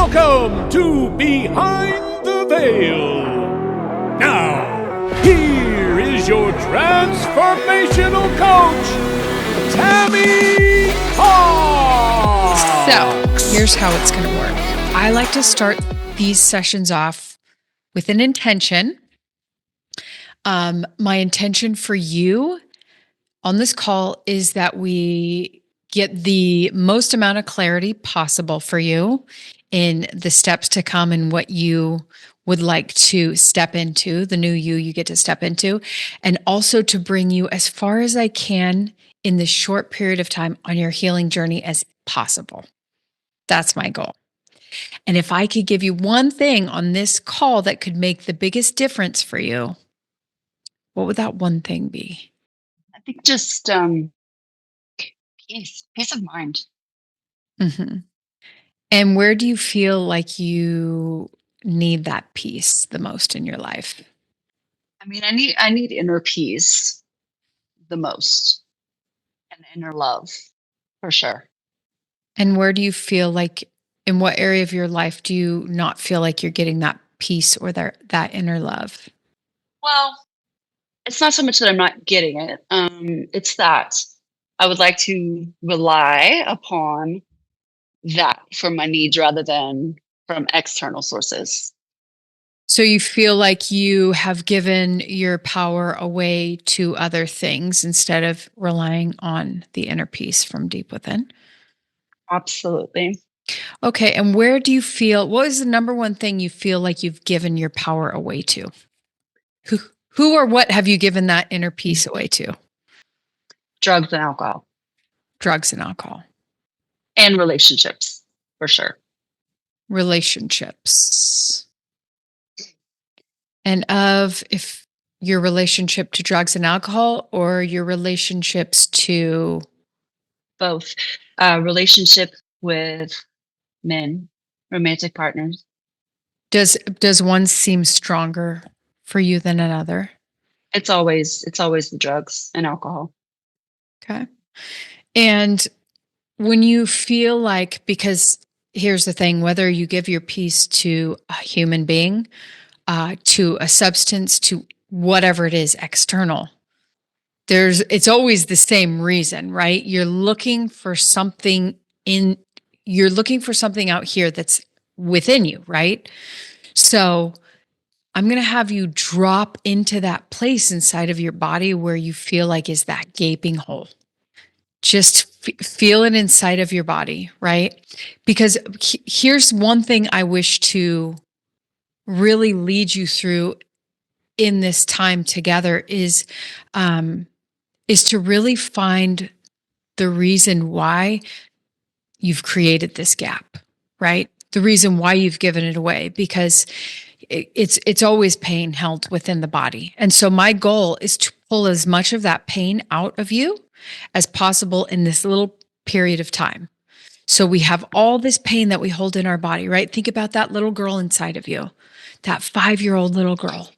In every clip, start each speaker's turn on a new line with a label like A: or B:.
A: Welcome to Behind the Veil. Now, here is your transformational coach, Tammy Hawks.
B: So, here's how it's going to work. I like to start these sessions off with an intention. My intention for you on this call is that we get the most amount of clarity possible for you in the steps to come and what you would like to step into, the new you get to step into, and also to bring you as far as I can in this short period of time on your healing journey as possible. That's my goal. And if I could give you one thing on this call that could make the biggest difference for you, what would that one thing be?
C: I think just peace of mind.
B: Mm-hmm. And where do you feel like you need that peace the most in your life?
C: I mean, I need inner peace the most, and inner love for sure.
B: And where do you feel like, in what area of your life do you not feel like you're getting that peace or that inner love?
C: Well, it's not so much that I'm not getting it. It's that I would like to rely upon that for my needs rather than from external sources.
B: So you feel like you have given your power away to other things instead of relying on the inner peace from deep within?
C: Absolutely.
B: Okay. And where do you feel, what is the number one thing you feel like you've given your power away to? Who or what have you given that inner peace away to?
C: Drugs and alcohol.
B: Drugs and alcohol.
C: And relationships, for sure.
B: Relationships. And if your relationship to drugs and alcohol or your relationships to?
C: Both. Relationship with men, romantic partners.
B: Does one seem stronger for you than another?
C: It's always the drugs and alcohol.
B: Okay. And when you feel like, because here's the thing, whether you give your peace to a human being, to a substance, to whatever it is external, it's always the same reason, right? You're looking for something out here that's within you, right? So I'm going to have you drop into that place inside of your body where you feel like is that gaping hole. Just feel it inside of your body, right? Because here's one thing I wish to really lead you through in this time together is to really find the reason why you've created this gap, right? The reason why you've given it away, because it's always pain held within the body. And so my goal is to pull as much of that pain out of you as possible in this little period of time. So we have all this pain that we hold in our body, right? Think about that little girl inside of you, that 5-year-old little girl.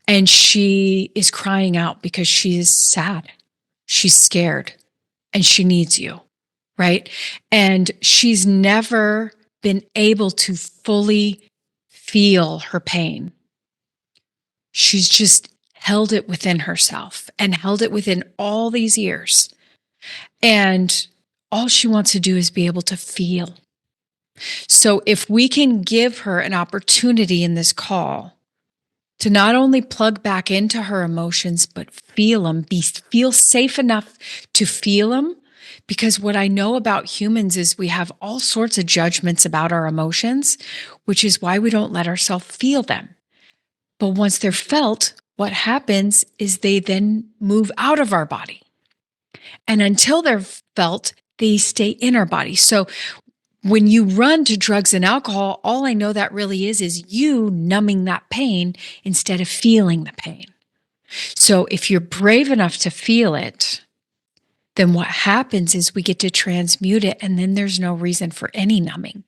B: And she is crying out because she is sad. She's scared and she needs you, right? And she's never been able to fully feel her pain. She's just held it within herself and held it within all these years. And all she wants to do is be able to feel. So if we can give her an opportunity in this call to not only plug back into her emotions, but feel them, feel safe enough to feel them. Because what I know about humans is we have all sorts of judgments about our emotions, which is why we don't let ourselves feel them. But once they're felt, what happens is they then move out of our body. And until they're felt, they stay in our body. So when you run to drugs and alcohol, all I know that really is you numbing that pain instead of feeling the pain. So if you're brave enough to feel it, then what happens is we get to transmute it, and then there's no reason for any numbing.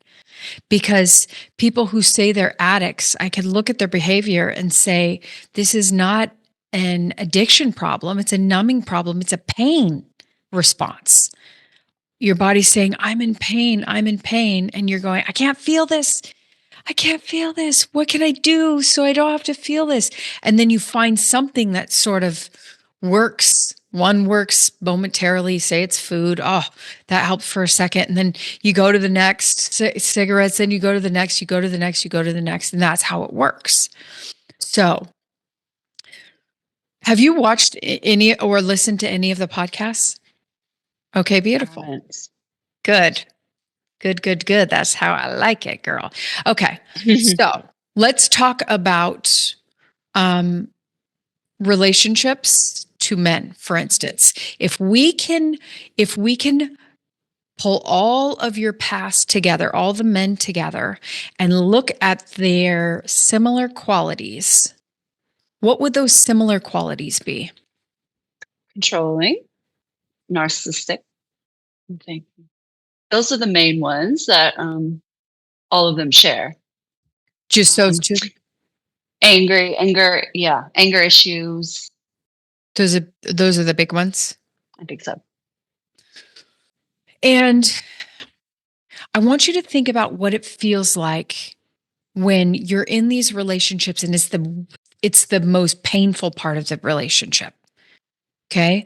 B: Because people who say they're addicts, I could look at their behavior and say, this is not an addiction problem. It's a numbing problem. It's a pain response. your body's saying, I'm in pain. I'm in pain. And you're going, I can't feel this. I can't feel this. What can I do so I don't have to feel this? And then you find something that sort of works. One works momentarily, say it's food. Oh, that helped for a second. And then you go to the next cigarettes, then you go to the next, you go to the next, you go to the next. And that's how it works. So have you watched any or listened to any of the podcasts? Okay, beautiful.
C: Haven't.
B: Good. Good, good, good. That's how I like it, girl. Okay. So let's talk about relationships to men, for instance. If we can pull all of your past together, all the men together, and look at their similar qualities, what would those similar qualities be?
C: Controlling, narcissistic. Okay. Those are the main ones that all of them share.
B: Just those two?
C: Anger issues.
B: Those are the big ones?
C: I think so.
B: And I want you to think about what it feels like when you're in these relationships and it's the most painful part of the relationship. Okay?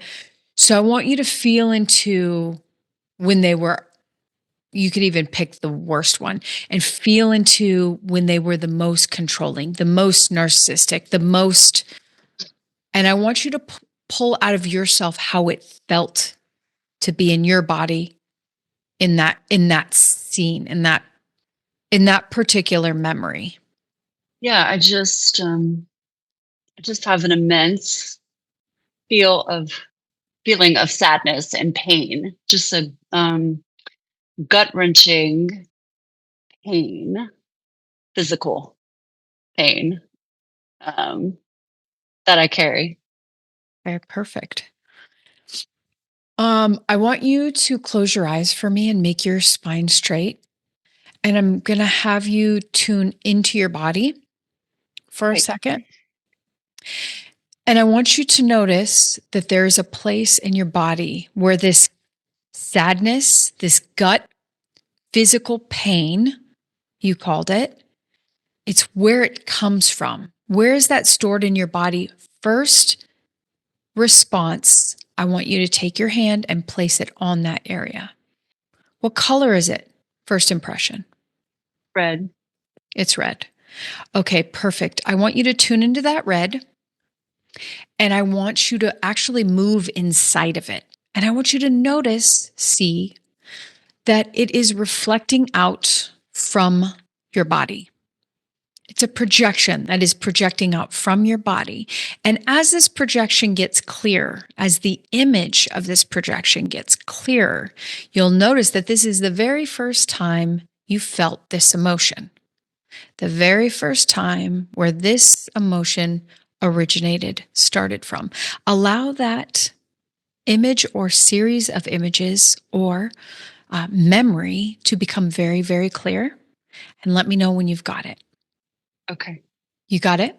B: So I want you to feel into when they were, you could even pick the worst one, and feel into when they were the most controlling, the most narcissistic, and I want you to pull out of yourself how it felt to be in your body in that scene, in that particular memory.
C: Yeah, I just have an immense feeling of sadness and pain. Just a gut-wrenching pain, physical pain that I carry.
B: Very perfect. I want you to close your eyes for me and make your spine straight. And I'm going to have you tune into your body for a second. And I want you to notice that there's a place in your body where this sadness, this gut physical pain, you called it, it's where it comes from. Where is that stored in your body? First response, I want you to take your hand and place it on that area. What color is it? First impression.
C: Red.
B: It's red. Okay, perfect. I want you to tune into that red, and I want you to actually move inside of it. And I want you to see that it is reflecting out from your body. It's a projection that is projecting out from your body. And as this projection gets clear, as the image of this projection gets clearer, you'll notice that this is the very first time you felt this emotion. The very first time where this emotion started from. Allow that image or series of images or memory to become very, very clear. And let me know when you've got it.
C: Okay.
B: You got it?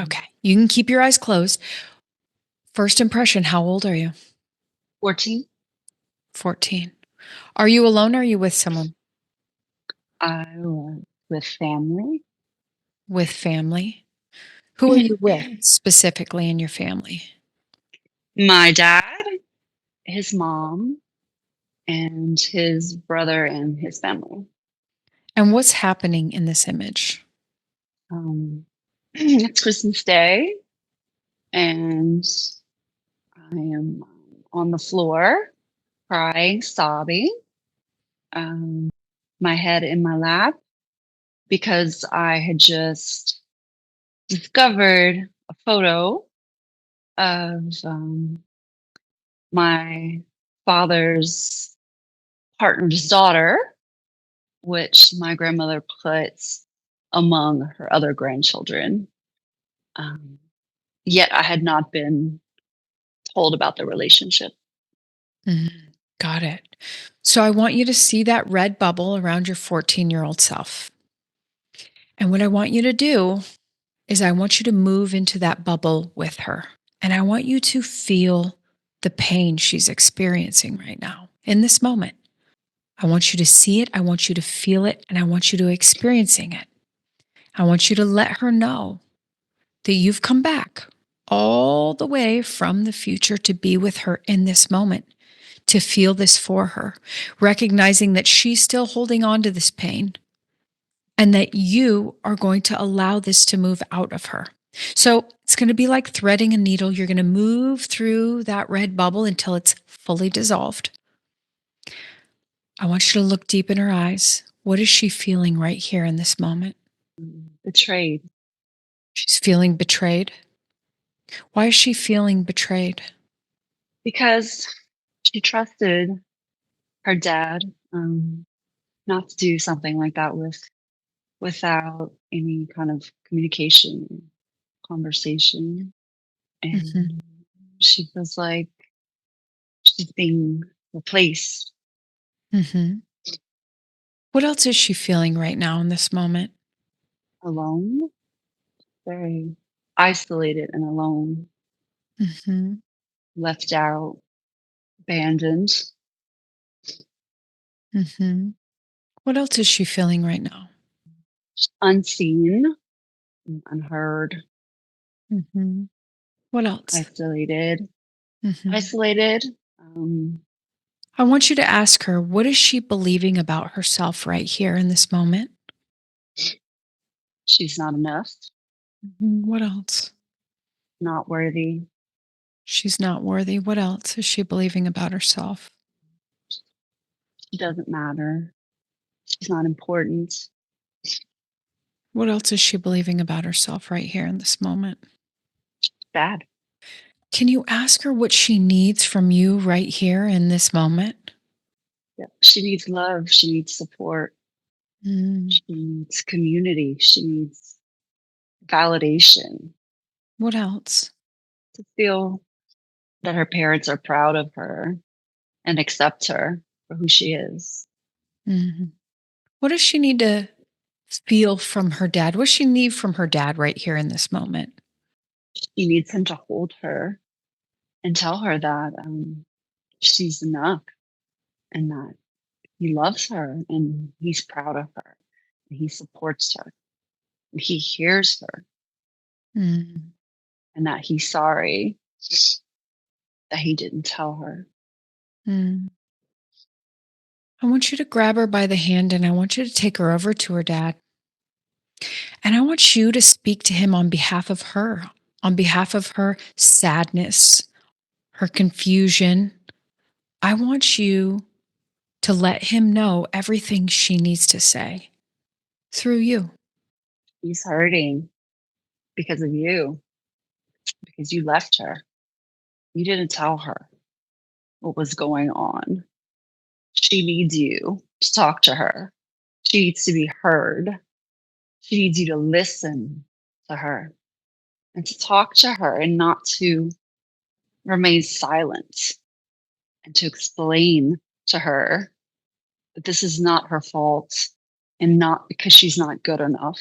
B: Okay. You can keep your eyes closed. First impression, how old are you?
C: 14.
B: 14. Are you alone or are you with someone?
C: With family.
B: With family. Who are you with specifically in your family?
C: My dad, his mom, and his brother and his family.
B: And what's happening in this image?
C: It's Christmas Day, and I am on the floor, crying, sobbing, my head in my lap, because I had just discovered a photo of my father's partner's daughter, which my grandmother puts among her other grandchildren. Yet I had not been told about the relationship.
B: Got it. So I want you to see that red bubble around your 14-year-old self. And what I want you to do is I want you to move into that bubble with her. And I want you to feel the pain she's experiencing right now. in this moment. I want you to see it. I want you to feel it. And I want you to experiencing it. I want you to let her know that you've come back all the way from the future to be with her in this moment, to feel this for her, recognizing that she's still holding on to this pain and that you are going to allow this to move out of her. So it's going to be like threading a needle. You're going to move through that red bubble until it's fully dissolved. I want you to look deep in her eyes. What is she feeling right here in this moment?
C: Betrayed.
B: She's feeling betrayed. Why is she feeling betrayed?
C: Because she trusted her dad not to do something like that without any kind of communication, conversation. And she feels like she's being replaced.
B: What else is she feeling right now in this moment?
C: Alone, very isolated and alone, left out, abandoned.
B: What else is she feeling right now?
C: Unseen, unheard,
B: What else?
C: isolated. Isolated.
B: I want you to ask her, what is she believing about herself right here in this moment?
C: She's not enough,
B: What else?
C: not worthy.
B: She's not worthy. What else is she believing about herself?
C: She doesn't matter. She's not important.
B: What else is she believing about herself right here in this moment?
C: Bad.
B: Can you ask her what she needs from you right here in this moment?
C: Yeah. She needs love. She needs support. She needs community. She needs validation.
B: What else?
C: To feel that her parents are proud of her and accept her for who she is.
B: What does she need to feel from her dad? What does she need from her dad right here in this moment?
C: She needs him to hold her and tell her that she's enough and that he loves her and he's proud of her and he supports her and he hears her and that he's sorry that he didn't tell her.
B: I want you to grab her by the hand and I want you to take her over to her dad. And I want you to speak to him on behalf of her sadness, her confusion. I want you to let him know everything she needs to say through you.
C: He's hurting because of you, because you left her. You didn't tell her what was going on. She needs you to talk to her. She needs to be heard. She needs you to listen to her and to talk to her and not to remain silent and to explain to her that this is not her fault and not because she's not good enough,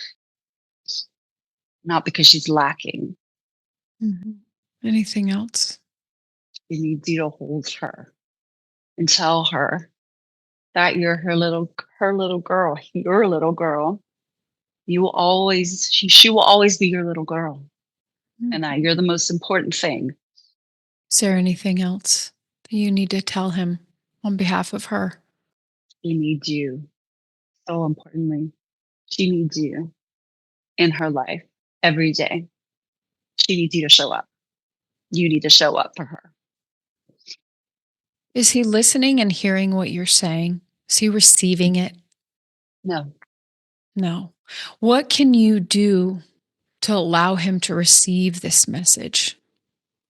C: not because she's lacking.
B: Anything else?
C: She needs you to hold her and tell her that you're her little girl, your little girl. You will always, she will always be your little girl, and that you're the most important thing.
B: Is there anything else that you need to tell him on behalf of her?
C: She needs you. So importantly, she needs you in her life every day. She needs you to show up. You need to show up for her.
B: Is he listening and hearing what you're saying? Is he receiving it?
C: No.
B: No. What can you do to allow him to receive this message?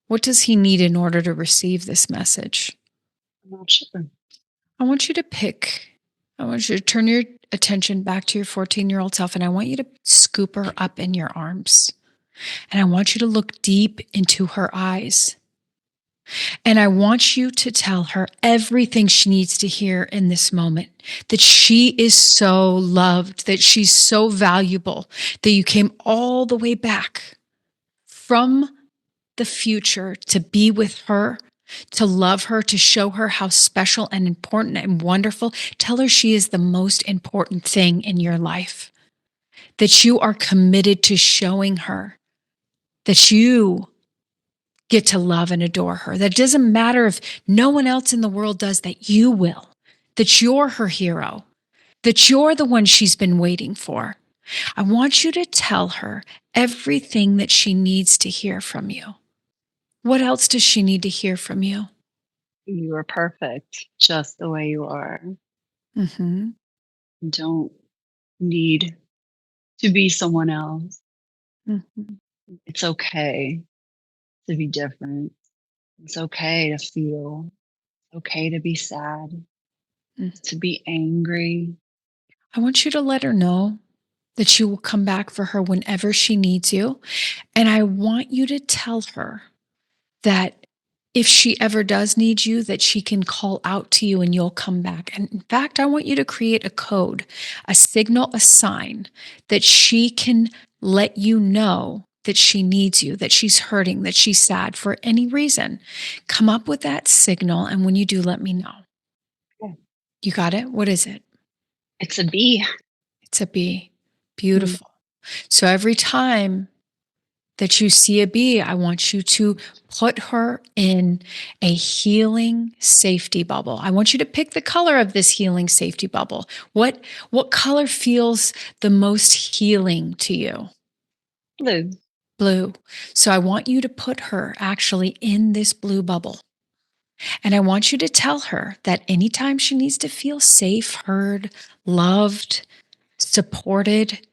B: What does he need in order to receive this message?
C: I'm not sure.
B: I want you to turn your attention back to your 14-year-old self, and I want you to scoop her up in your arms. And I want you to look deep into her eyes. And I want you to tell her everything she needs to hear in this moment, that she is so loved, that she's so valuable, that you came all the way back from the future to be with her to love her, to show her how special and important and wonderful. Tell her she is the most important thing in your life, that you are committed to showing her that you get to love and adore her. That doesn't matter if no one else in the world does, that you will, that you're her hero, that you're the one she's been waiting for. I want you to tell her everything that she needs to hear from you. What else does she need to hear from you?
C: You are perfect just the way you are.
B: Mm-hmm.
C: You don't need to be someone else.
B: Mm-hmm.
C: It's okay to be different. It's okay to feel. It's okay to be sad, to be angry.
B: I want you to let her know that you will come back for her whenever she needs you. And I want you to tell her that if she ever does need you, that she can call out to you and you'll come back. And in fact, I want you to create a code, a signal, a sign that she can let you know that she needs you, that she's hurting, that she's sad for any reason. Come up with that signal. And when you do, let me know.
C: Yeah.
B: You got it? What is it?
C: It's a bee.
B: It's a bee. Beautiful. So every time that you see a bee, I want you to put her in a healing safety bubble. I want you to pick the color of this healing safety bubble. What color feels the most healing to you?
C: Blue.
B: Blue. So I want you to put her actually in this blue bubble. And I want you to tell her that anytime she needs to feel safe, heard, loved, supported,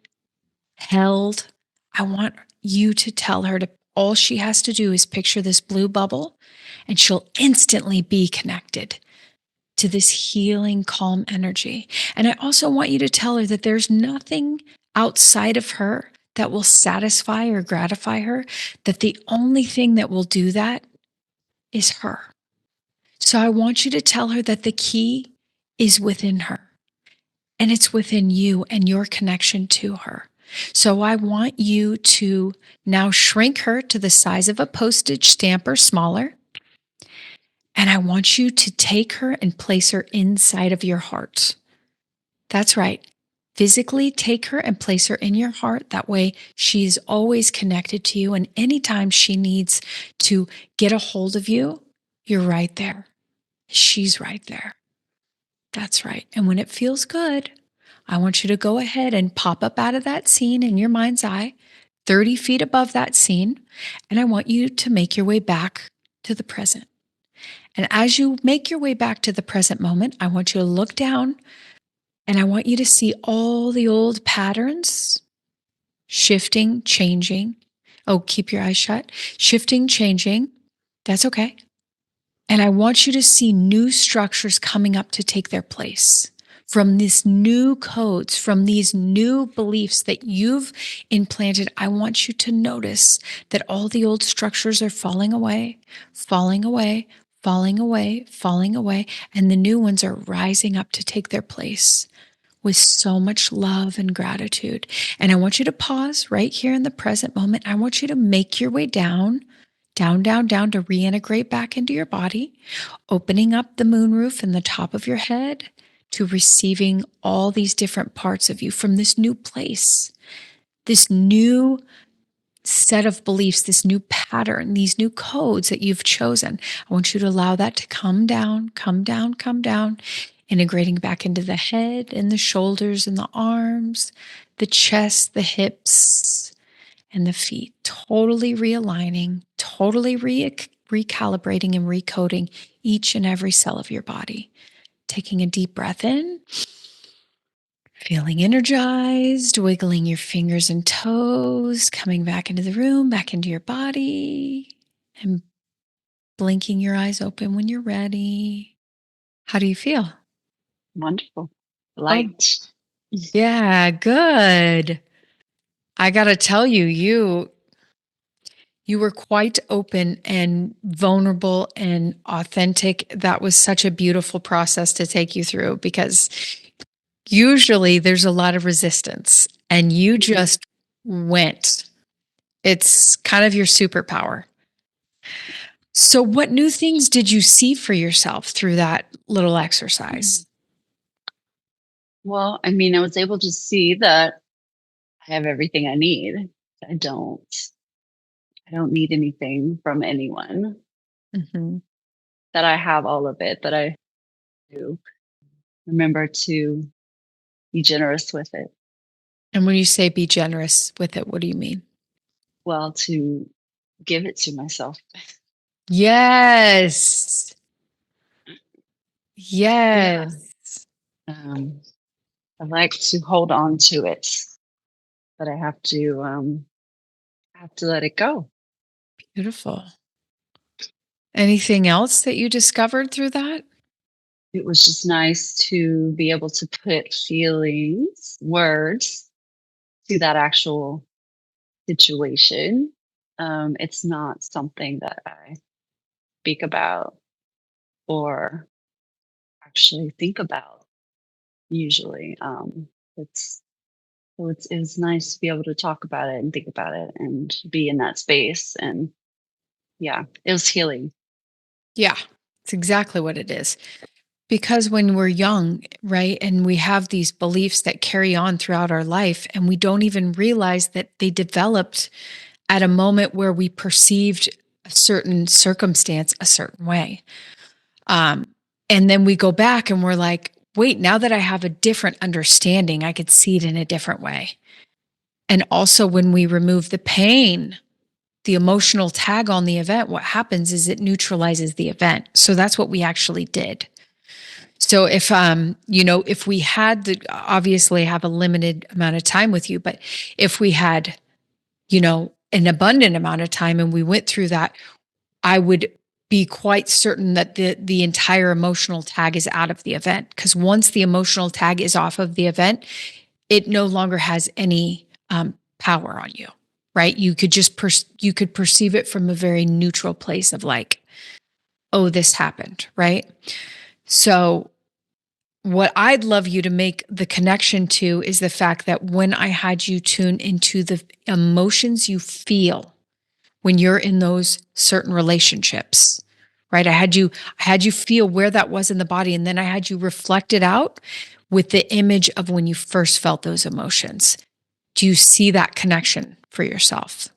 B: held, I want you to tell her to all she has to do is picture this blue bubble and she'll instantly be connected to this healing, calm energy. And I also want you to tell her that there's nothing outside of her that will satisfy or gratify her, that the only thing that will do that is her. So I want you to tell her that the key is within her and it's within you and your connection to her. So I want you to now shrink her to the size of a postage stamp or smaller. And I want you to take her and place her inside of your heart. That's right. Physically take her and place her in your heart. That way she's always connected to you. And anytime she needs to get a hold of you, you're right there. She's right there. That's right. And when it feels good, I want you to go ahead and pop up out of that scene in your mind's eye, 30 feet above that scene. And I want you to make your way back to the present. And as you make your way back to the present moment, I want you to look down and I want you to see all the old patterns shifting, changing. Oh, keep your eyes shut. Shifting, changing. That's okay. And I want you to see new structures coming up to take their place from these new codes, from these new beliefs that you've implanted. I want you to notice that all the old structures are falling away, falling away, falling away, falling away, and the new ones are rising up to take their place with so much love and gratitude. And I want you to pause right here in the present moment. I want you to make your way down to reintegrate back into your body, opening up the moonroof in the top of your head to receiving all these different parts of you from this new place, this new set of beliefs, this new pattern, these new codes that you've chosen. I want you to allow that to come down, integrating back into the head and the shoulders and the arms, the chest, the hips, and the feet, totally realigning, totally recalibrating and recoding each and every cell of your body. Taking a deep breath in, feeling energized, wiggling your fingers and toes, coming back into the room, back into your body, and blinking your eyes open when you're ready. How do you feel?
C: Wonderful. Light.
B: Yeah, good. I got to tell you, you were quite open and vulnerable and authentic. That was such a beautiful process to take you through because usually there's a lot of resistance and you just went. It's kind of your superpower. So, what new things did you see for yourself through that little exercise?
C: Well, I mean, I was able to see that I have everything I need. I don't I don't need anything from anyone.
B: Mhm.
C: That I have all of it, that I do. Remember to be generous with it.
B: And when you say be generous with it, what do you mean?
C: Well, to give it to myself.
B: Yes.
C: Yeah.
B: Yes.
C: Um, I like to hold on to it, but I have to let it go.
B: Beautiful. Anything else that you discovered through that?
C: It was just nice to be able to put feelings, words to that actual situation. It's not something that I speak about or actually think about usually. It's it was nice to be able to talk about it and think about it and be in that space. And yeah, it was healing.
B: Yeah, it's exactly what it is. Because when we're young, right, and we have these beliefs that carry on throughout our life, and we don't even realize that they developed at a moment where we perceived a certain circumstance a certain way. Um, and then we go back and we're like, wait, now that I have a different understanding, I could see it in a different way. And also, when we remove the pain, the emotional tag on the event, what happens is it neutralizes the event. So that's what we actually did. So if we had the obviously have a limited amount of time with you, but if we had, an abundant amount of time and we went through that, I would be quite certain that the entire emotional tag is out of the event. Because once the emotional tag is off of the event, it no longer has any power on you, right? You could just you could perceive it from a very neutral place of like, oh, this happened, right? So what I'd love you to make the connection to is the fact that when I had you tune into the emotions you feel when you're in those certain relationships, right? I had you feel where that was in the body, and then I had you reflect it out with the image of when you first felt those emotions. Do you see that connection for yourself?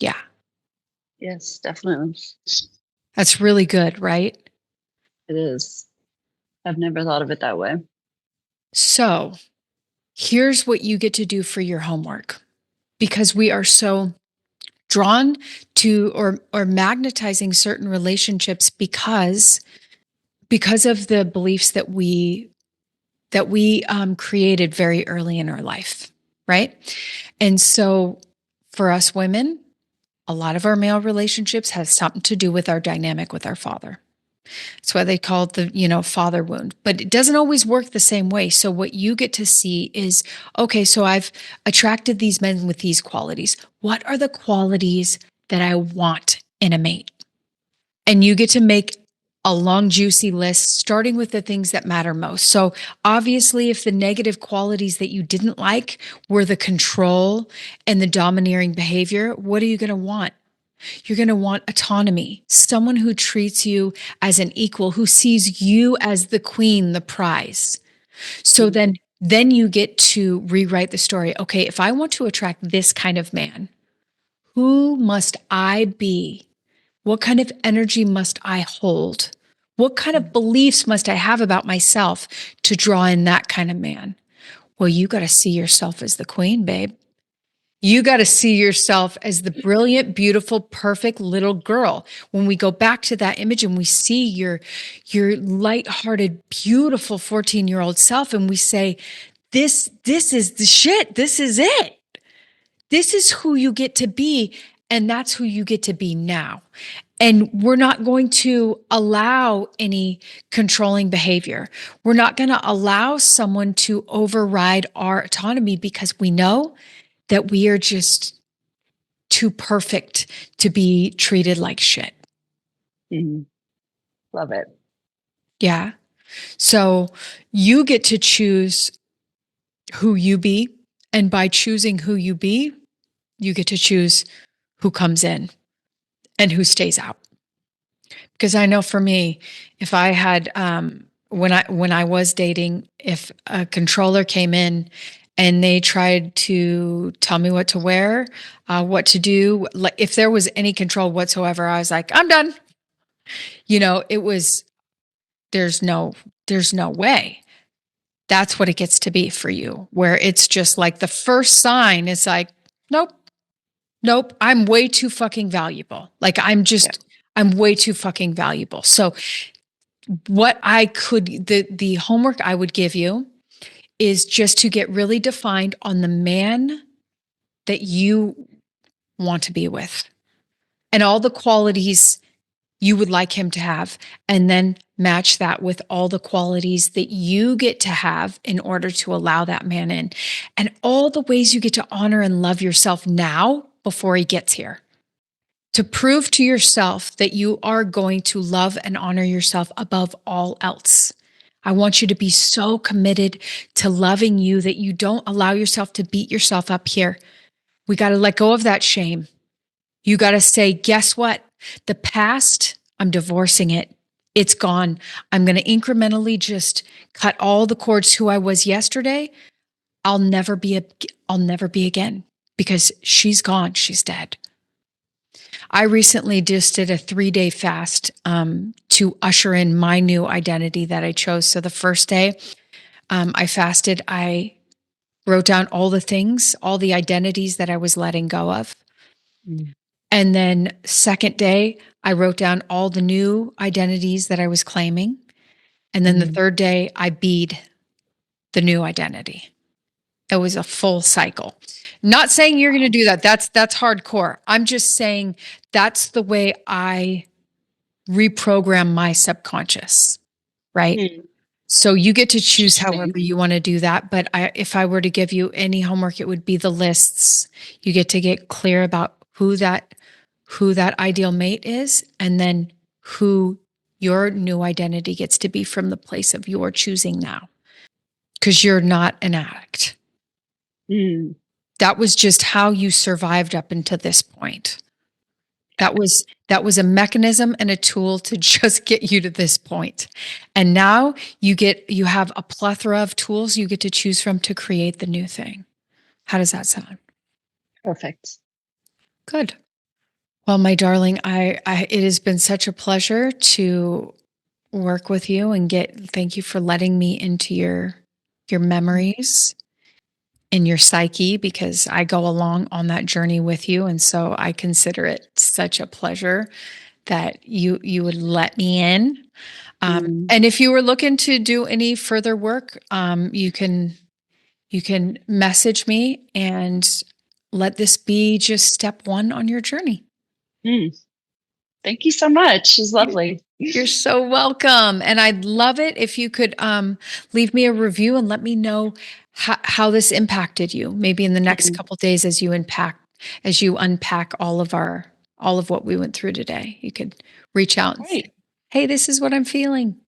B: Yeah.
C: Yes, definitely.
B: That's really good, right?
C: It is. I've never thought of it that way.
B: So, here's what you get to do for your homework, because we are so drawn to or magnetizing certain relationships because of the beliefs that we created very early in our life, right? And so for us women, a lot of our male relationships has something to do with our dynamic with our father. That's why they call it the, father wound. But it doesn't always work the same way. So what you get to see is, okay, so I've attracted these men with these qualities. What are the qualities that I want in a mate? And you get to make a long, juicy list, starting with the things that matter most. So obviously, if the negative qualities that you didn't like were the control and the domineering behavior, what are you going to want? You're going to want autonomy, someone who treats you as an equal, who sees you as the queen, the prize. So
C: Mhm.
B: then you get to rewrite the story. Okay, if I want to attract this kind of man, who must I be? What kind of energy must I hold? What kind of beliefs must I have about myself to draw in that kind of man? Well, you got to see yourself as the queen, babe. You got to see yourself as the brilliant, beautiful, perfect little girl. When we go back to that image and we see your lighthearted, beautiful 14-year-old self, and we say, this is the shit. This is it. This is who you get to be. And that's who you get to be now. And we're not going to allow any controlling behavior. We're not going to allow someone to override our autonomy, because we know that we are just too perfect to be treated like shit.
C: Mhm. Love it.
B: Yeah. So you get to choose who you be. And by choosing who you be, you get to choose who comes in and who stays out. Because I know for me, if I had when I was dating, if a controller came in and they tried to tell me what to wear, what to do, like if there was any control whatsoever, I was like, I'm done. It was there's no way. That's what it gets to be for you, where it's just like the first sign is like, nope, nope, I'm way too fucking valuable. Like I'm way too fucking valuable. So the homework I would give you is just to get really defined on the man that you want to be with and all the qualities you would like him to have, and then match that with all the qualities that you get to have in order to allow that man in, and all the ways you get to honor and love yourself now before he gets here. To prove to yourself that you are going to love and honor yourself above all else. I want you to be so committed to loving you that you don't allow yourself to beat yourself up here. We got to let go of that shame. You got to say, guess what? The past, I'm divorcing it. It's gone. I'm going to incrementally just cut all the cords to who I was yesterday. I'll never be again because she's gone. She's dead. I recently just did a 3-day fast to usher in my new identity that I chose. So the first day I fasted, I wrote down all the things, all the identities that I was letting go of. And then second day, I wrote down all the new identities that I was claiming. And then the third day, I bead the new identity. It was a full cycle. Not saying you're going to do that. That's hardcore. I'm just saying that's the way I reprogram my subconscious, right? So you get to choose however you want to do that. But if I were to give you any homework, it would be the lists. You get to get clear about who that ideal mate is, and then who your new identity gets to be from the place of your choosing now. Because you're not an addict. That was just how you survived up until this point. That was a mechanism and a tool to just get you to this point. And now you have a plethora of tools you get to choose from to create the new thing. How does that sound?
C: Perfect.
B: Good. Well, my darling, it has been such a pleasure to work with you and thank you for letting me into your memories in your psyche, because I go along on that journey with you. And so I consider it such a pleasure that you would let me in. And if you were looking to do any further work, you can message me and let this be just step 1 on your journey.
C: Thank you so much. It was lovely.
B: You're so welcome. And I'd love it if you could leave me a review and let me know how this impacted you, maybe in the next couple of days as you unpack all of what we went through today. You could reach out and say, hey, this is what I'm feeling.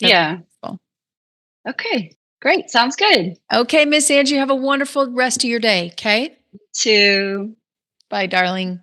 C: Yeah. Okay, great. Sounds good.
B: Okay, Miss Angie, have a wonderful rest of your day. Okay.
C: You too.
B: Bye, darling.